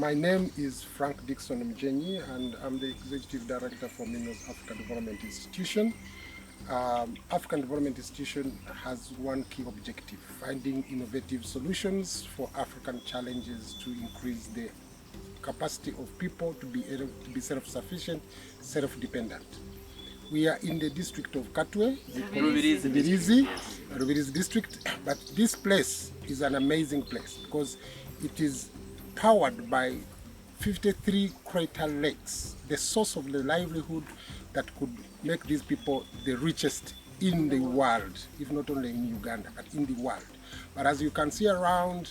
My name is Frank Dixon Mjenyi, and I'm the Executive Director for Minerals African Development Institution. African Development Institution has one key objective: finding innovative solutions for African challenges to increase the capacity of people to be self-sufficient, self-dependent. We are in the district of Katwe, Rubirizi district, but this place is an amazing place because it is powered by 53 crater lakes, the source of the livelihood that could make these people the richest in the world, if not only in Uganda, but in the world. But as you can see around,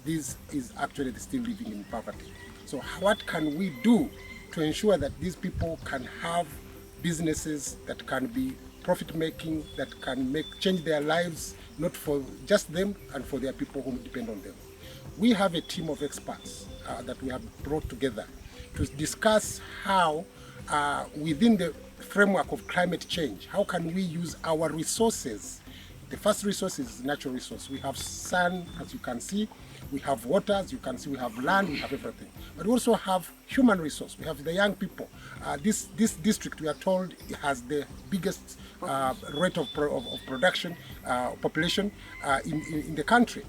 this is actually still living in poverty. So what can we do to ensure that these people can have businesses that can be profit-making, that can change their lives, not for just them and for their people who depend on them? We have a team of experts that we have brought together to discuss how, within the framework of climate change, how can we use our resources. The first resource is natural resource. We have sun, as you can see. We have water, as you can see. We have land. We have everything. But we also have human resource. We have the young people. This district, we are told, has the biggest rate of production population in the country.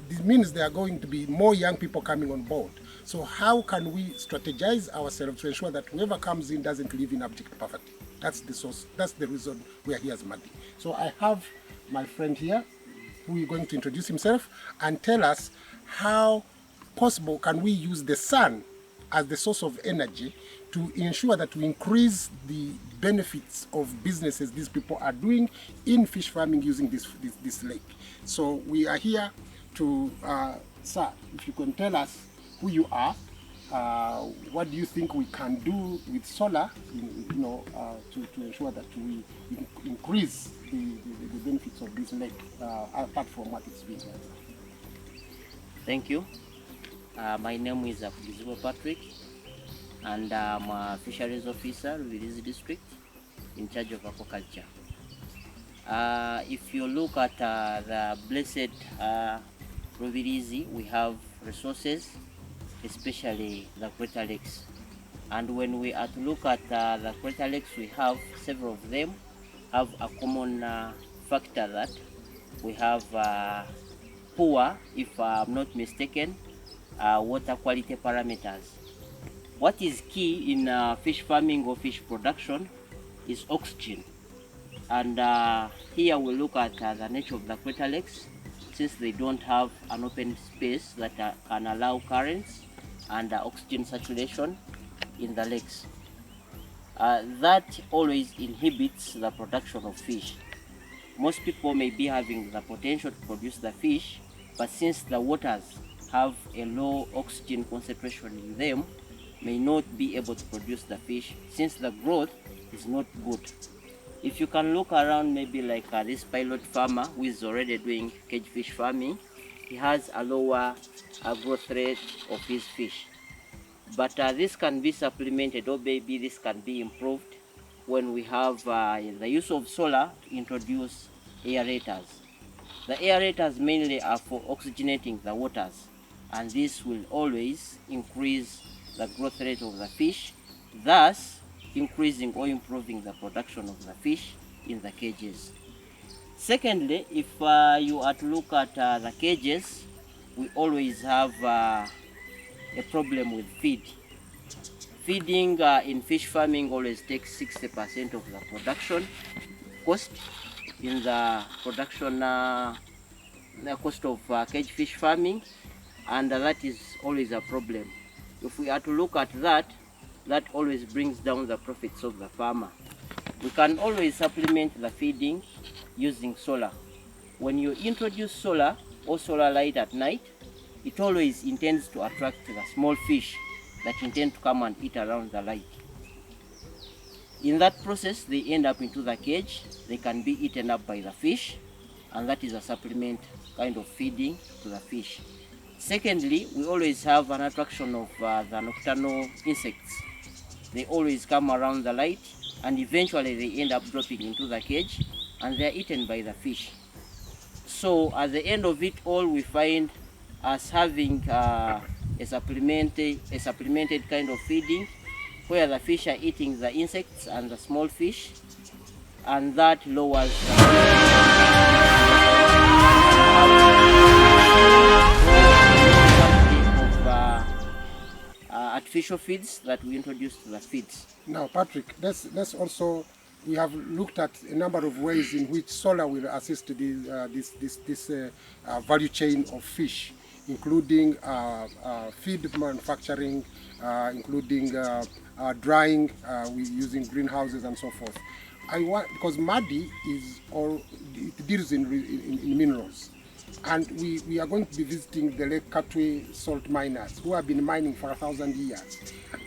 This means there are going to be more young people coming on board. So how can we strategize ourselves to ensure that whoever comes in doesn't live in abject poverty? That's the source. That's the reason we are here as Madi. So I have my friend here who is going to introduce himself and tell us how possible can we use the sun as the source of energy to ensure that we increase the benefits of businesses these people are doing in fish farming using this lake. So we are here to, sir, if you can tell us who you are, what do you think we can do with solar, to ensure that we increase the benefits of this lake, apart from what it's doing right now? Thank you. My name is Patrick, and I'm a fisheries officer with this district in charge of aquaculture. If you look at the blessed Rubirizi, we have resources, especially the crater lakes. And when we are to look at the crater lakes, we have several of them have a common factor that we have poor, if I'm not mistaken, water quality parameters. What is key in fish farming or fish production is oxygen. And here we look at the nature of the crater lakes, since they don't have an open space that can allow currents and oxygen saturation in the lakes. That always inhibits the production of fish. Most people may be having the potential to produce the fish, but since the waters have a low oxygen concentration in them, may not be able to produce the fish since the growth is not good. If you can look around, maybe like this pilot farmer who is already doing cage fish farming, he has a lower growth rate of his fish. But this can be supplemented, or maybe this can be improved when we have the use of solar to introduce aerators. The aerators mainly are for oxygenating the waters, and this will always increase the growth rate of the fish, thus increasing or improving the production of the fish in the cages. Secondly, if you are to look at the cages, we always have a problem with feed. Feeding in fish farming always takes 60% of the production cost in the production the cost of cage fish farming, and that is always a problem. If we are to look at that, that always brings down the profits of the farmer. We can always supplement the feeding using solar. When you introduce solar or solar light at night, it always intends to attract the small fish that intend to come and eat around the light. In that process, they end up into the cage. They can be eaten up by the fish, and that is a supplement kind of feeding to the fish. Secondly, we always have an attraction of the nocturnal insects. They always come around the light, and eventually they end up dropping into the cage, and they are eaten by the fish. So at the end of it all, we find us having a a supplemented kind of feeding, where the fish are eating the insects and the small fish, and that lowers artificial feeds that we introduce to the feeds. Now, Patrick, let's also, we have looked at a number of ways in which solar will assist this value chain of fish, including feed manufacturing, including drying, using greenhouses and so forth. Because MADI it deals in minerals. And we are going to be visiting the Lake Katwe salt miners who have been mining for 1,000 years.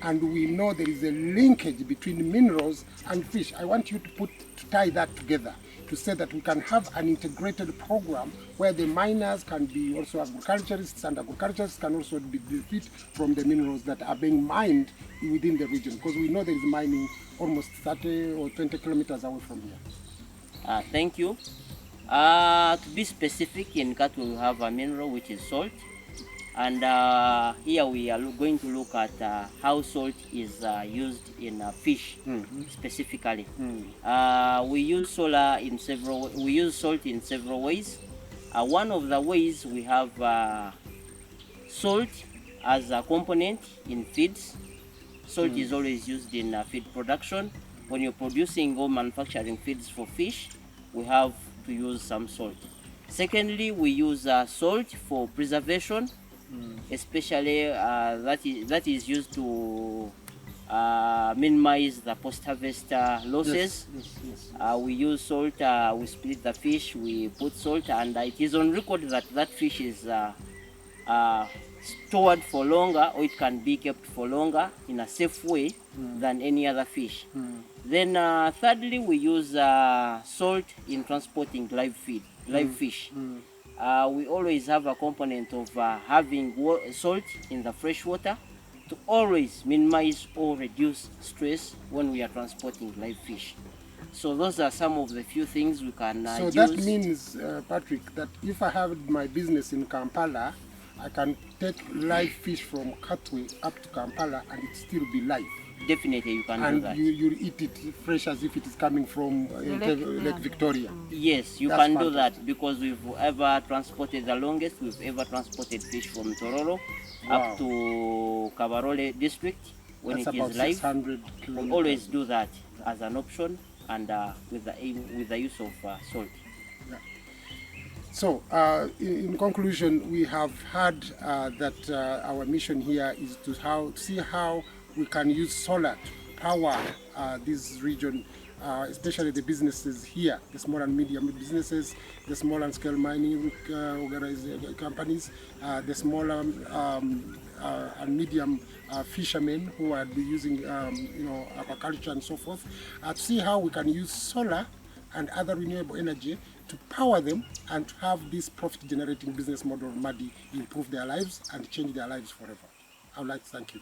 And we know there is a linkage between minerals and fish. I want you to tie that together to say that we can have an integrated program where the miners can be also agriculturists, and agriculturists can also benefit from the minerals that are being mined within the region. Because we know there is mining almost 30 or 20 kilometers away from here. Thank you. To be specific, in Katwe we have a mineral which is salt, and here we are going to look at how salt is used in fish specifically. We use salt in several ways. One of the ways we have salt as a component in feeds. Salt is always used in feed production. When you're producing or manufacturing feeds for fish, we have to use some salt. Secondly, we use salt for preservation, especially that is used to minimize the post-harvest losses. Yes. We use salt, we split the fish, we put salt, and it is on record that fish is stored for longer, or it can be kept for longer in a safe way than any other fish. Then thirdly, we use salt in transporting live fish. We always have a component of having salt in the fresh water to always minimize or reduce stress when we are transporting live fish. So those are some of the few things we can use. So that means, Patrick, that if I have my business in Kampala, I can take live fish from Katwe up to Kampala and it still be live. Definitely you can do that. And you eat it fresh as if it is coming from Lake Victoria. Yes, you can do that, because we've ever transported the longest, we've ever transported fish from Tororo up to Kabarole district when it is live. We always do that as an option, and with the use of salt. Yeah. So, in conclusion, we have heard that our mission here is to see how we can use solar to power this region, especially the businesses here, the small and medium businesses, the small and scale mining companies, the small and medium fishermen who are using aquaculture and so forth, to see how we can use solar and other renewable energy to power them and to have this profit-generating business model, MADI, improve their lives and change their lives forever. I would like to thank you.